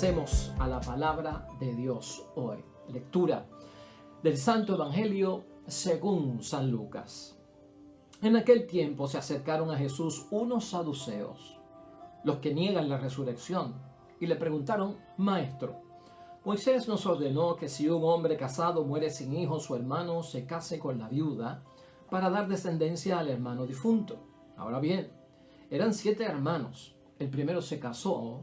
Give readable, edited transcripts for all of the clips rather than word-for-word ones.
Pasemos a la palabra de Dios hoy. Lectura del Santo Evangelio según San Lucas. En aquel tiempo se acercaron a Jesús unos saduceos, los que niegan la resurrección, y le preguntaron: Maestro, Moisés nos ordenó que si un hombre casado muere sin hijos, su hermano se case con la viuda para dar descendencia al hermano difunto. Ahora bien, eran 7 hermanos. El primero se casó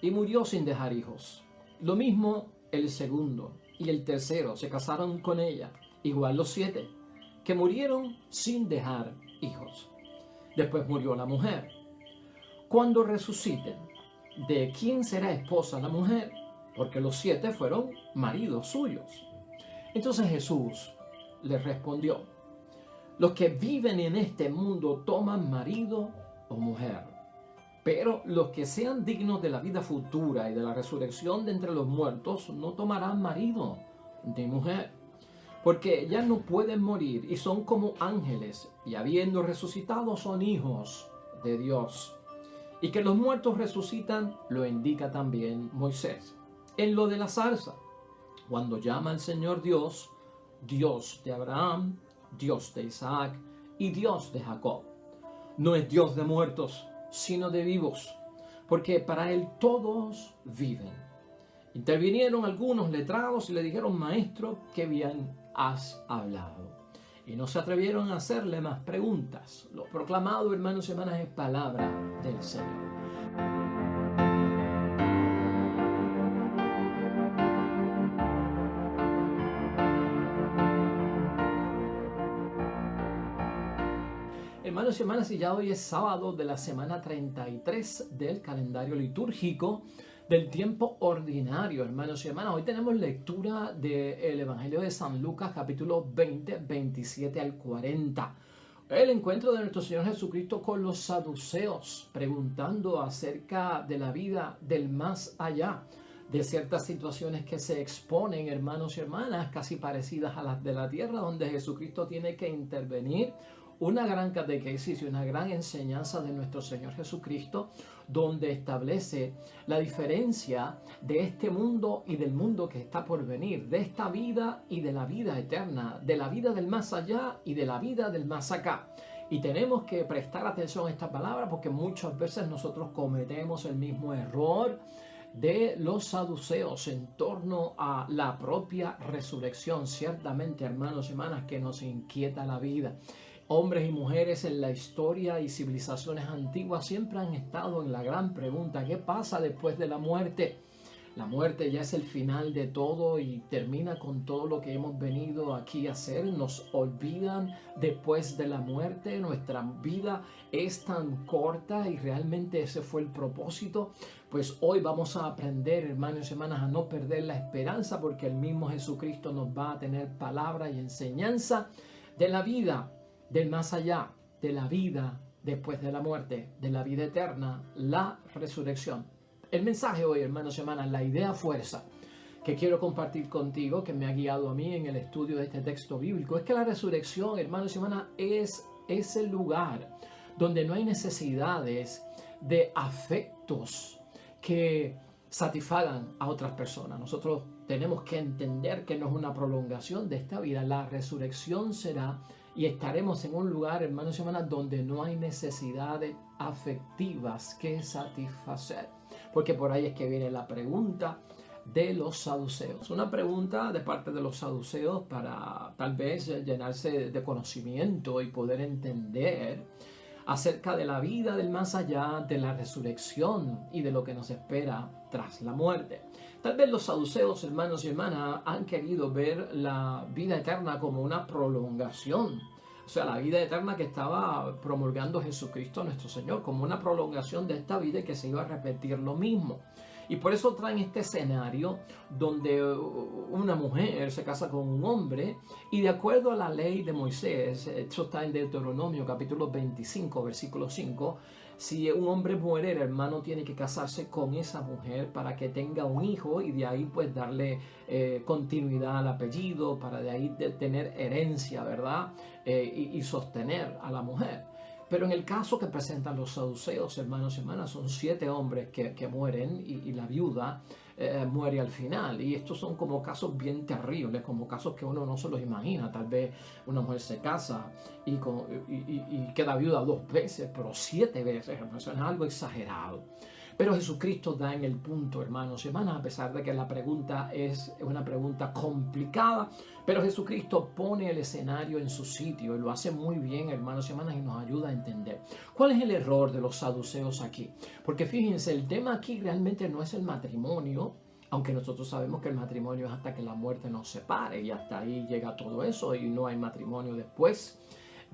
y murió sin dejar hijos. Lo mismo el segundo y el tercero se casaron con ella. Igual los 7, que murieron sin dejar hijos. Después murió la mujer. Cuando resuciten, ¿de quién será esposa la mujer? Porque los 7 fueron maridos suyos. Entonces Jesús les respondió: los que viven en este mundo toman marido o mujer, pero los que sean dignos de la vida futura y de la resurrección de entre los muertos no tomarán marido ni mujer, porque ya no pueden morir y son como ángeles, y habiendo resucitado son hijos de Dios. Y que los muertos resucitan lo indica también Moisés en lo de la zarza, cuando llama al Señor Dios, Dios de Abraham, Dios de Isaac y Dios de Jacob. No es Dios de muertos, sino de vivos, porque para Él todos viven. Intervinieron algunos letrados y le dijeron: Maestro, qué bien has hablado. Y no se atrevieron a hacerle más preguntas. Lo proclamado, hermanos y hermanas, es palabra del Señor. Hermanos y hermanas, y ya hoy es sábado de la semana 33 del calendario litúrgico del tiempo ordinario. Hermanos y hermanas, hoy tenemos lectura del Evangelio de San Lucas, capítulo 20, 27 al 40. El encuentro de nuestro Señor Jesucristo con los saduceos, preguntando acerca de la vida del más allá, de ciertas situaciones que se exponen, hermanos y hermanas, casi parecidas a las de la tierra, donde Jesucristo tiene que intervenir. Una gran catequesis y una gran enseñanza de nuestro Señor Jesucristo, donde establece la diferencia de este mundo y del mundo que está por venir, de esta vida y de la vida eterna, de la vida del más allá y de la vida del más acá. Y tenemos que prestar atención a esta palabra, porque muchas veces nosotros cometemos el mismo error de los saduceos en torno a la propia resurrección. Ciertamente, hermanos y hermanas, que nos inquieta la vida. Hombres y mujeres en la historia y civilizaciones antiguas siempre han estado en la gran pregunta: ¿qué pasa después de la muerte? La muerte ya es el final de todo y termina con todo lo que hemos venido aquí a hacer. Nos olvidan después de la muerte. Nuestra vida es tan corta y realmente ese fue el propósito. Pues hoy vamos a aprender, hermanos y hermanas, a no perder la esperanza, porque el mismo Jesucristo nos va a tener palabra y enseñanza de la vida del más allá, de la vida después de la muerte, de la vida eterna, la resurrección. El mensaje hoy, hermanos y hermanas, la idea fuerza que quiero compartir contigo, que me ha guiado a mí en el estudio de este texto bíblico, es que la resurrección, hermanos y hermanas, es ese lugar donde no hay necesidades de afectos que satisfagan a otras personas. Nosotros tenemos que entender que no es una prolongación de esta vida. La resurrección será y estaremos en un lugar, hermanos y hermanas, donde no hay necesidades afectivas que satisfacer. Porque por ahí es que viene la pregunta de los saduceos. Una pregunta de parte de los saduceos para tal vez llenarse de conocimiento y poder entender acerca de la vida del más allá, de la resurrección y de lo que nos espera tras la muerte. Tal vez los saduceos, hermanos y hermanas, han querido ver la vida eterna como una prolongación. O sea, la vida eterna que estaba promulgando Jesucristo nuestro Señor, como una prolongación de esta vida y que se iba a repetir lo mismo. Y por eso traen este escenario donde una mujer se casa con un hombre y de acuerdo a la ley de Moisés, esto está en Deuteronomio capítulo 25, versículo 5, si un hombre muere, el hermano tiene que casarse con esa mujer para que tenga un hijo y de ahí pues darle continuidad al apellido, para de ahí tener herencia, ¿verdad? Y sostener a la mujer. Pero en el caso que presentan los saduceos, hermanos y hermanas, son 7 hombres que mueren y la viuda muere al final. Y estos son como casos bien terribles, como casos que uno no se los imagina. Tal vez una mujer se casa y queda viuda 2 veces, pero 7 veces, eso es algo exagerado. Pero Jesucristo da en el punto, hermanos y hermanas, a pesar de que la pregunta es una pregunta complicada, pero Jesucristo pone el escenario en su sitio y lo hace muy bien, hermanos y hermanas, y nos ayuda a entender. ¿Cuál es el error de los saduceos aquí? Porque fíjense, el tema aquí realmente no es el matrimonio, aunque nosotros sabemos que el matrimonio es hasta que la muerte nos separe y hasta ahí llega todo eso y no hay matrimonio después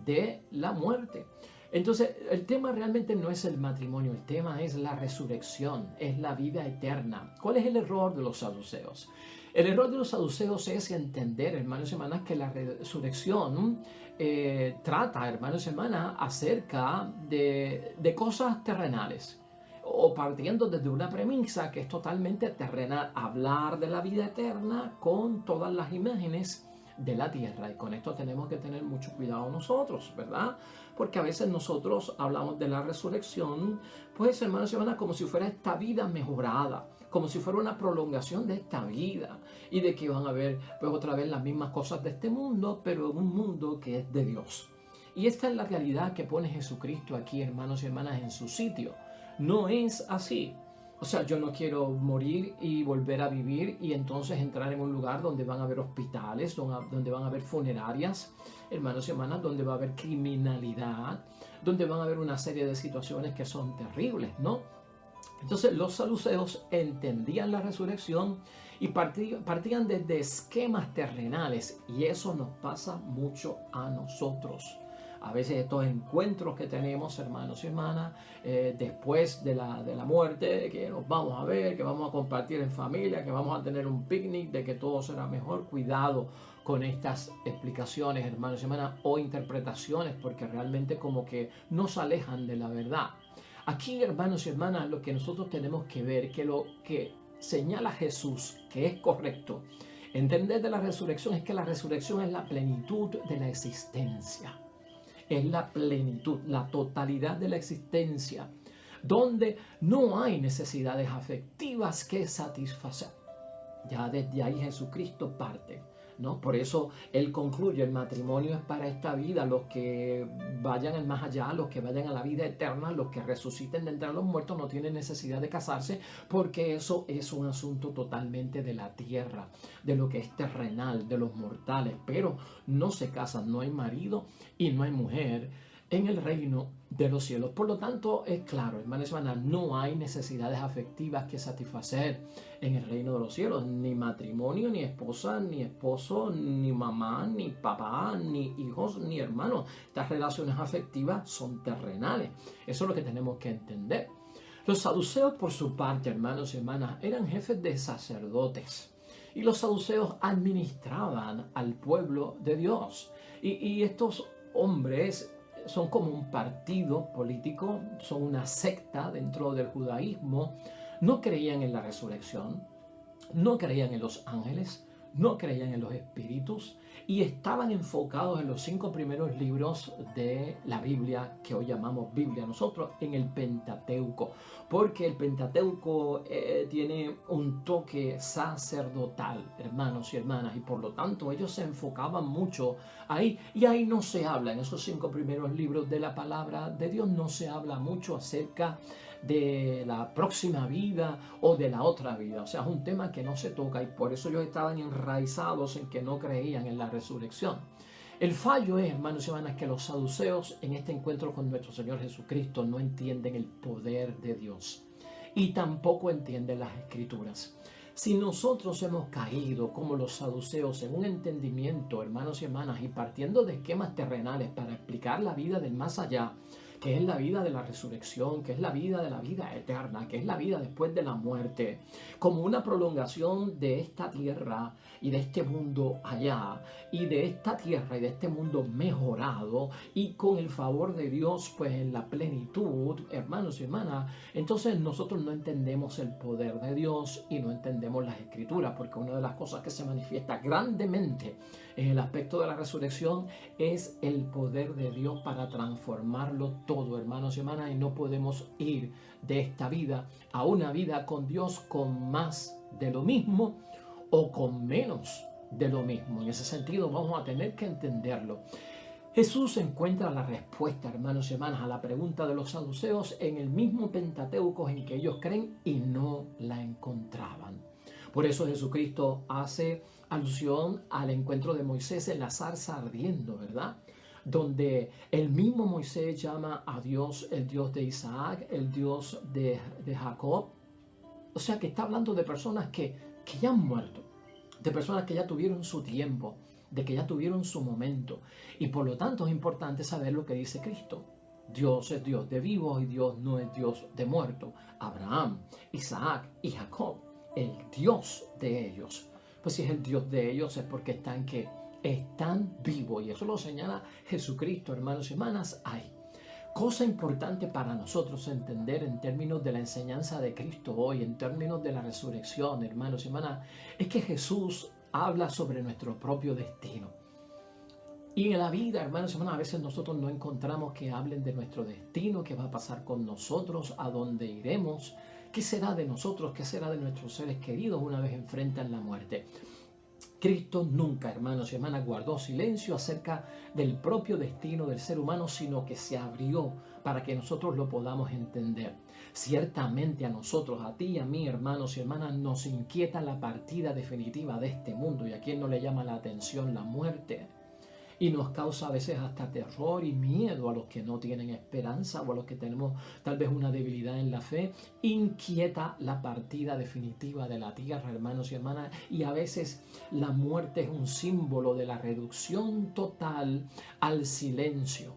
de la muerte. Entonces, el tema realmente no es el matrimonio, el tema es la resurrección, es la vida eterna. ¿Cuál es el error de los saduceos? El error de los saduceos es entender, hermanos y hermanas, que la resurrección trata, hermanos y hermanas, acerca de cosas terrenales. O partiendo desde una premisa que es totalmente terrenal, hablar de la vida eterna con todas las imágenes de la tierra. Y con esto tenemos que tener mucho cuidado nosotros, ¿verdad? Porque a veces nosotros hablamos de la resurrección, pues hermanos y hermanas, como si fuera esta vida mejorada, como si fuera una prolongación de esta vida y de que van a ver pues otra vez las mismas cosas de este mundo, pero en un mundo que es de Dios. Y esta es la realidad que pone Jesucristo aquí, hermanos y hermanas, en su sitio. No es así. O sea, yo no quiero morir y volver a vivir y entonces entrar en un lugar donde van a haber hospitales, donde van a haber funerarias, hermanos y hermanas, donde va a haber criminalidad, donde van a haber una serie de situaciones que son terribles, ¿no? Entonces los saduceos entendían la resurrección y partían desde esquemas terrenales, y eso nos pasa mucho a nosotros. A veces estos encuentros que tenemos, hermanos y hermanas, después de la muerte, que nos vamos a ver, que vamos a compartir en familia, que vamos a tener un picnic, de que todo será mejor. Cuidado con estas explicaciones, hermanos y hermanas, o interpretaciones, porque realmente como que nos alejan de la verdad. Aquí, hermanos y hermanas, lo que nosotros tenemos que ver, que lo que señala Jesús, que es correcto, entender de la resurrección, es que la resurrección es la plenitud de la existencia. Es la plenitud, la totalidad de la existencia, donde no hay necesidades afectivas que satisfacer. Ya desde ahí Jesucristo parte, ¿no? Por eso Él concluye, el matrimonio es para esta vida, los que vayan al más allá, los que vayan a la vida eterna, los que resuciten de entre los muertos no tienen necesidad de casarse, porque eso es un asunto totalmente de la tierra, de lo que es terrenal, de los mortales, pero no se casan, no hay marido y no hay mujer en el reino de los cielos. Por lo tanto, es claro, hermanos y hermanas, no hay necesidades afectivas que satisfacer en el reino de los cielos. Ni matrimonio, ni esposa, ni esposo, ni mamá, ni papá, ni hijos, ni hermanos. Estas relaciones afectivas son terrenales. Eso es lo que tenemos que entender. Los saduceos, por su parte, hermanos y hermanas, eran jefes de sacerdotes. Y los saduceos administraban al pueblo de Dios. Y estos hombres son como un partido político, son una secta dentro del judaísmo. No creían en la resurrección, no creían en los ángeles, no creían en los espíritus y estaban enfocados en los 5 primeros libros de la Biblia, que hoy llamamos Biblia nosotros, en el Pentateuco, porque el Pentateuco tiene un toque sacerdotal, hermanos y hermanas, y por lo tanto ellos se enfocaban mucho ahí, y ahí no se habla, en esos 5 primeros libros de la palabra de Dios, no se habla mucho acerca de la próxima vida o de la otra vida. O sea, es un tema que no se toca, y por eso ellos estaban enraizados en que no creían en la resurrección. El fallo es, hermanos y hermanas, que los saduceos en este encuentro con nuestro Señor Jesucristo no entienden el poder de Dios y tampoco entienden las Escrituras. Si nosotros hemos caído como los saduceos en un entendimiento, hermanos y hermanas, y partiendo de esquemas terrenales para explicar la vida del más allá, que es la vida de la resurrección, que es la vida eterna, que es la vida después de la muerte, como una prolongación de esta tierra y de este mundo allá, y de esta tierra y de este mundo mejorado, y con el favor de Dios, pues en la plenitud, hermanos y hermanas, entonces nosotros no entendemos el poder de Dios y no entendemos las Escrituras, porque una de las cosas que se manifiesta grandemente en el aspecto de la resurrección es el poder de Dios para transformarlo todo, hermanos y hermanas, y no podemos ir de esta vida a una vida con Dios con más de lo mismo o con menos de lo mismo. En ese sentido vamos a tener que entenderlo. Jesús encuentra la respuesta, hermanos y hermanas, a la pregunta de los saduceos en el mismo Pentateuco en que ellos creen y no la encontraban. Por eso Jesucristo hace alusión al encuentro de Moisés en la zarza ardiendo, ¿verdad? Donde el mismo Moisés llama a Dios el Dios de Isaac, el Dios de Jacob. O sea que está hablando de personas que ya han muerto, de personas que ya tuvieron su tiempo, de que ya tuvieron su momento. Y por lo tanto es importante saber lo que dice Cristo. Dios es Dios de vivos y Dios no es Dios de muertos. Abraham, Isaac y Jacob, el Dios de ellos. Pues si es el Dios de ellos es porque están vivos. Y eso lo señala Jesucristo, hermanos y hermanas, ahí. Cosa importante para nosotros entender en términos de la enseñanza de Cristo hoy, en términos de la resurrección, hermanos y hermanas, es que Jesús habla sobre nuestro propio destino. Y en la vida, hermanos y hermanas, a veces nosotros no encontramos que hablen de nuestro destino, qué va a pasar con nosotros, a dónde iremos, qué será de nosotros, qué será de nuestros seres queridos una vez enfrentan la muerte. Cristo nunca, hermanos y hermanas, guardó silencio acerca del propio destino del ser humano, sino que se abrió para que nosotros lo podamos entender. Ciertamente a nosotros, a ti y a mí, hermanos y hermanas, nos inquieta la partida definitiva de este mundo. ¿Y a quién no le llama la atención la muerte? Y nos causa a veces hasta terror y miedo a los que no tienen esperanza o a los que tenemos tal vez una debilidad en la fe. Inquieta la partida definitiva de la tierra, hermanos y hermanas. Y a veces la muerte es un símbolo de la reducción total al silencio,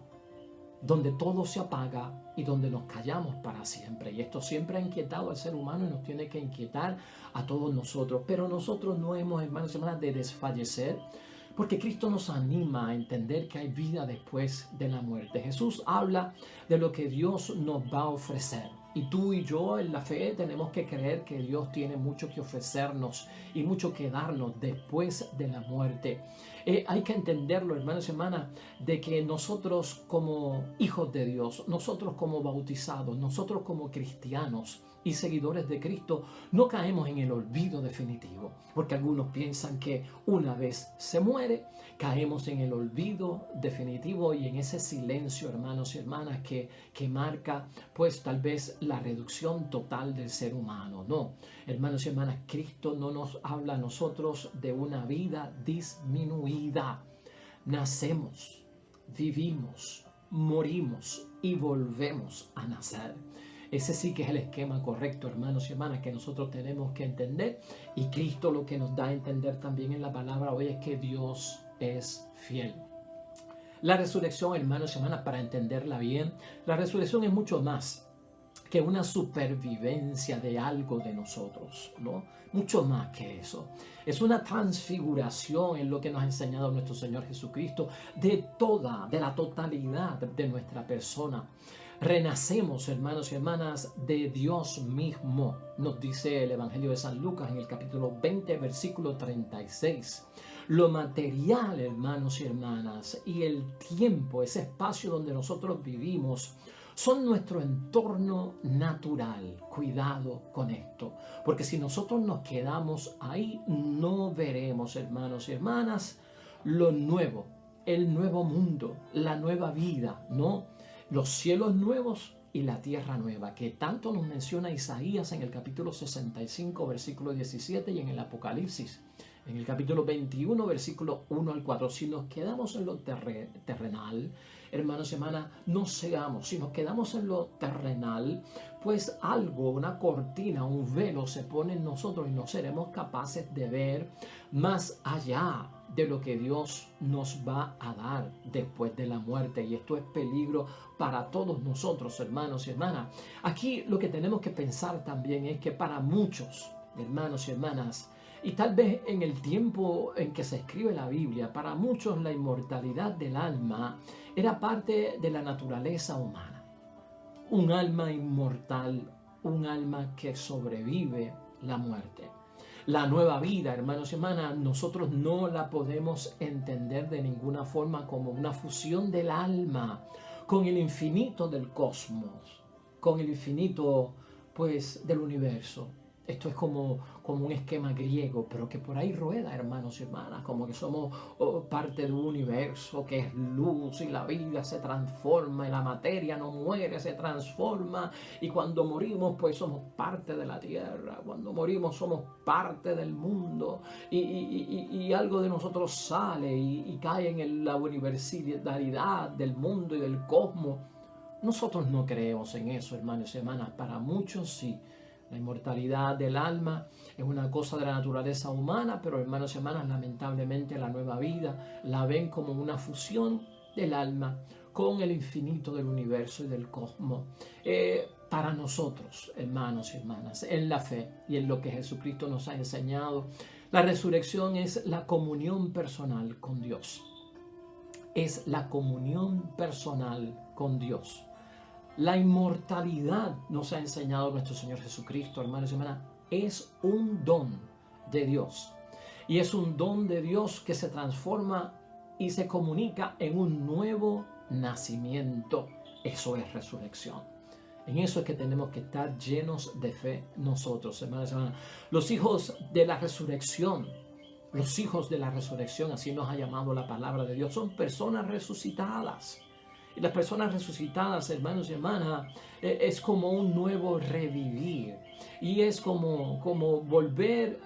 donde todo se apaga y donde nos callamos para siempre. Y esto siempre ha inquietado al ser humano y nos tiene que inquietar a todos nosotros. Pero nosotros no hemos, hermanos y hermanas, de desfallecer, porque Cristo nos anima a entender que hay vida después de la muerte. Jesús habla de lo que Dios nos va a ofrecer. Y tú y yo en la fe tenemos que creer que Dios tiene mucho que ofrecernos y mucho que darnos después de la muerte. Hay que entenderlo, hermanos y hermanas, de que nosotros como hijos de Dios, nosotros como bautizados, nosotros como cristianos y seguidores de Cristo, no caemos en el olvido definitivo, porque algunos piensan que una vez se muere, caemos en el olvido definitivo y en ese silencio, hermanos y hermanas, que marca pues tal vez la reducción total del ser humano. No, hermanos y hermanas, Cristo no nos habla a nosotros de una vida disminuida. Nacemos, vivimos, morimos y volvemos a nacer. Ese sí que es el esquema correcto, hermanos y hermanas, que nosotros tenemos que entender. Y Cristo lo que nos da a entender también en la palabra hoy es que Dios es fiel. La resurrección, hermanos y hermanas, para entenderla bien, la resurrección es mucho más que una supervivencia de algo de nosotros, ¿no? Mucho más que eso. Es una transfiguración en lo que nos ha enseñado nuestro Señor Jesucristo de la totalidad de nuestra persona. Renacemos, hermanos y hermanas, de Dios mismo, nos dice el Evangelio de San Lucas en el capítulo 20, versículo 36. Lo material, hermanos y hermanas, y el tiempo, ese espacio donde nosotros vivimos, son nuestro entorno natural. Cuidado con esto, porque si nosotros nos quedamos ahí, no veremos, hermanos y hermanas, lo nuevo, el nuevo mundo, la nueva vida, ¿no? Los cielos nuevos y la tierra nueva, que tanto nos menciona Isaías en el capítulo 65, versículo 17 y en el Apocalipsis, en el capítulo 21, versículo 1 al 4. Si nos quedamos en lo terrenal, hermanos y hermanas, no seamos. Si nos quedamos en lo terrenal, pues algo, una cortina, un velo se pone en nosotros y no seremos capaces de ver más allá de lo que Dios nos va a dar después de la muerte. Y esto es peligro para todos nosotros, hermanos y hermanas. Aquí lo que tenemos que pensar también es que para muchos, hermanos y hermanas, y tal vez en el tiempo en que se escribe la Biblia, para muchos la inmortalidad del alma era parte de la naturaleza humana. Un alma inmortal, un alma que sobrevive la muerte. La nueva vida, hermanos y hermanas, nosotros no la podemos entender de ninguna forma como una fusión del alma con el infinito del cosmos, con el infinito, pues, del universo. Esto es como un esquema griego, pero que por ahí rueda, hermanos y hermanas, como que somos parte de un universo que es luz y la vida se transforma y la materia no muere, se transforma, y cuando morimos pues somos parte de la tierra, cuando morimos somos parte del mundo, y algo de nosotros sale y cae en la universalidad del mundo y del cosmos. Nosotros no creemos en eso, hermanos y hermanas. Para muchos sí. La inmortalidad del alma es una cosa de la naturaleza humana, pero hermanos y hermanas, lamentablemente la nueva vida la ven como una fusión del alma con el infinito del universo y del cosmos. Para nosotros, hermanos y hermanas, en la fe y en lo que Jesucristo nos ha enseñado, la resurrección es la comunión personal con Dios. Es la comunión personal con Dios. La inmortalidad nos ha enseñado nuestro Señor Jesucristo, hermanos y hermanas, es un don de Dios. Y es un don de Dios que se transforma y se comunica en un nuevo nacimiento. Eso es resurrección. En eso es que tenemos que estar llenos de fe nosotros, hermanos y hermanas. Los hijos de la resurrección, así nos ha llamado la palabra de Dios, son personas resucitadas. Y las personas resucitadas, hermanos y hermanas, es como un nuevo revivir. Y es como volver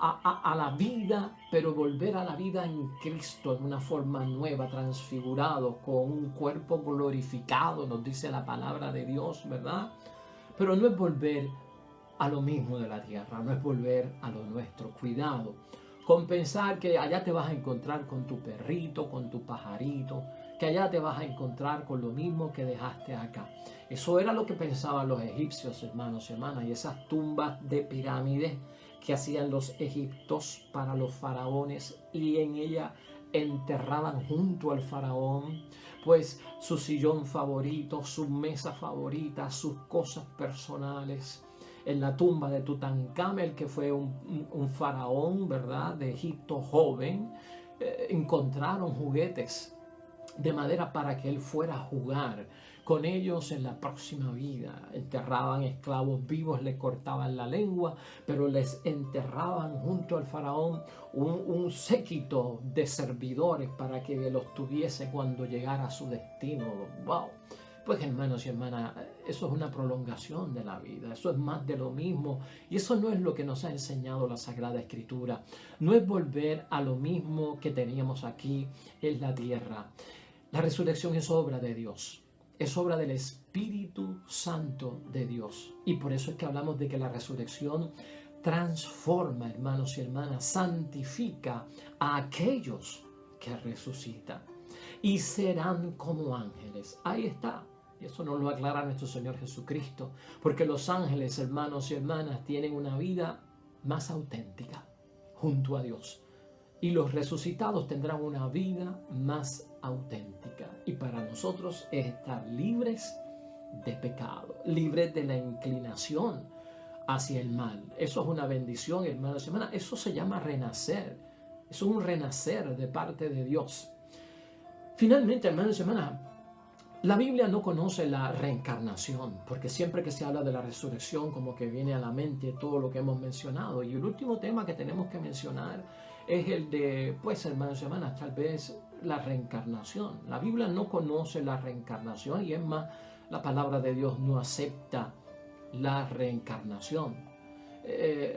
a la vida, pero volver a la vida en Cristo en una forma nueva, transfigurado, con un cuerpo glorificado, nos dice la palabra de Dios, ¿verdad? Pero no es volver a lo mismo de la tierra, no es volver a lo nuestro. Cuidado con pensar que allá te vas a encontrar con tu perrito, con tu pajarito, que allá te vas a encontrar con lo mismo que dejaste acá. Eso era lo que pensaban los egipcios, hermanos y hermanas, y esas tumbas de pirámides que hacían los egipcios para los faraones, y en ella enterraban junto al faraón pues su sillón favorito, su mesa favorita, sus cosas personales. En la tumba de Tutankamón, que fue un faraón, ¿verdad?, de Egipto joven, encontraron juguetes de madera para que él fuera a jugar con ellos en la próxima vida. Enterraban esclavos vivos, les cortaban la lengua, pero les enterraban junto al faraón un séquito de servidores para que los tuviese cuando llegara a su destino. ¡Wow! Pues hermanos y hermanas, eso es una prolongación de la vida, eso es más de lo mismo, y eso no es lo que nos ha enseñado la Sagrada Escritura. No es volver a lo mismo que teníamos aquí en la tierra. La resurrección es obra de Dios, es obra del Espíritu Santo de Dios, y por eso es que hablamos de que la resurrección transforma, hermanos y hermanas, santifica a aquellos que resucitan y serán como ángeles. Ahí está. Y eso nos lo aclara nuestro Señor Jesucristo, porque los ángeles, hermanos y hermanas, tienen una vida más auténtica junto a Dios. Y los resucitados tendrán una vida más auténtica. Y para nosotros es estar libres de pecado, libres de la inclinación hacia el mal. Eso es una bendición, hermanos y hermanas. Eso se llama renacer. Eso es un renacer de parte de Dios. Finalmente, hermanos y hermanas, la Biblia no conoce la reencarnación, porque siempre que se habla de la resurrección, como que viene a la mente todo lo que hemos mencionado. Y el último tema que tenemos que mencionar es el de, pues, hermanos y hermanas, tal vez la reencarnación. La Biblia no conoce la reencarnación, y es más, la palabra de Dios no acepta la reencarnación.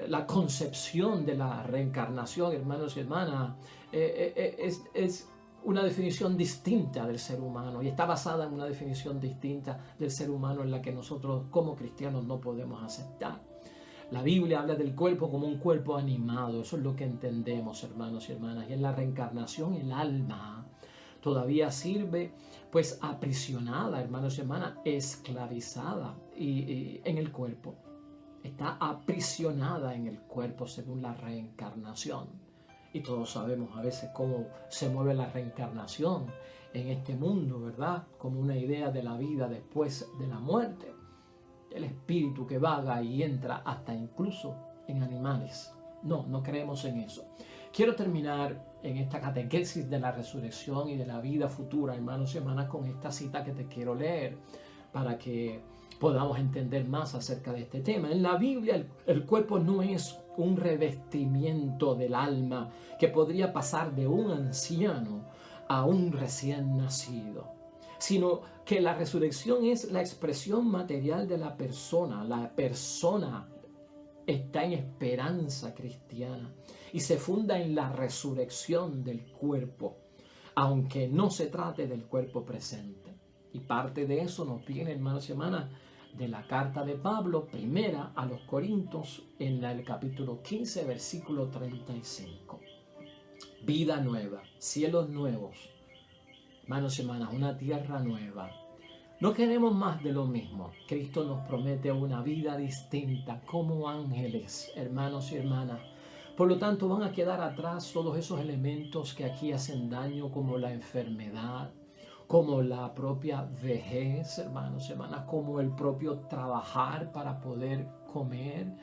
La concepción de la reencarnación, hermanos y hermanas, es una definición distinta del ser humano, y está basada en una definición distinta del ser humano en la que nosotros como cristianos no podemos aceptar. La Biblia habla del cuerpo como un cuerpo animado, eso es lo que entendemos, hermanos y hermanas, y en la reencarnación el alma todavía sirve pues aprisionada, hermanos y hermanas, esclavizada y en el cuerpo. Está aprisionada en el cuerpo según la reencarnación. Y todos sabemos a veces cómo se mueve la reencarnación en este mundo, ¿verdad? Como una idea de la vida después de la muerte. El espíritu que vaga y entra hasta incluso en animales. No creemos en eso. Quiero terminar en esta catequesis de la resurrección y de la vida futura, hermanos y hermanas, con esta cita que te quiero leer para que podamos entender más acerca de este tema. En la Biblia el cuerpo no es un revestimiento del alma que podría pasar de un anciano a un recién nacido, sino que la resurrección es la expresión material de la persona. La persona está en esperanza cristiana y se funda en la resurrección del cuerpo, aunque no se trate del cuerpo presente. Y parte de eso nos viene, hermanos y hermanas, de la carta de Pablo, primera a los Corintios, en el capítulo 15, versículo 35. Vida nueva, cielos nuevos, hermanos y hermanas, una tierra nueva. No queremos más de lo mismo. Cristo nos promete una vida distinta como ángeles, hermanos y hermanas. Por lo tanto, van a quedar atrás todos esos elementos que aquí hacen daño, como la enfermedad, como la propia vejez, hermanos y hermanas, como el propio trabajar para poder comer,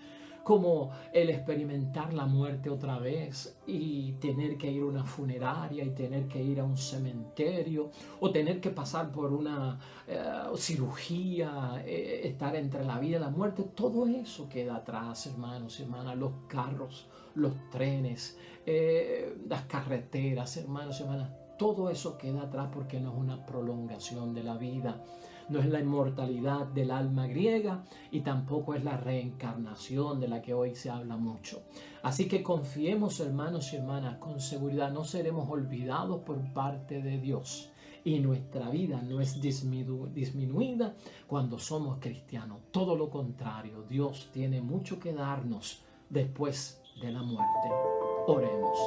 como el experimentar la muerte otra vez y tener que ir a una funeraria y tener que ir a un cementerio o tener que pasar por una cirugía, estar entre la vida y la muerte. Todo eso queda atrás, hermanos y hermanas. Los carros, los trenes, las carreteras, hermanos y hermanas. Todo eso queda atrás porque no es una prolongación de la vida. No es la inmortalidad del alma griega y tampoco es la reencarnación de la que hoy se habla mucho. Así que confiemos, hermanos y hermanas, con seguridad no seremos olvidados por parte de Dios y nuestra vida no es disminuida cuando somos cristianos. Todo lo contrario, Dios tiene mucho que darnos después de la muerte. Oremos.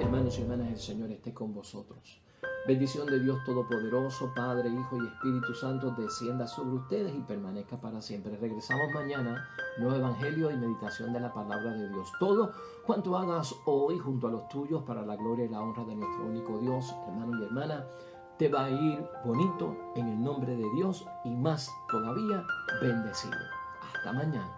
Hermanos y hermanas, el Señor esté con vosotros. Bendición de Dios Todopoderoso, Padre, Hijo y Espíritu Santo, descienda sobre ustedes y permanezca para siempre. Regresamos mañana, nuevo Evangelio y meditación de la palabra de Dios. Todo cuanto hagas hoy junto a los tuyos para la gloria y la honra de nuestro único Dios, hermano y hermana, te va a ir bonito en el nombre de Dios y más todavía bendecido. Hasta mañana.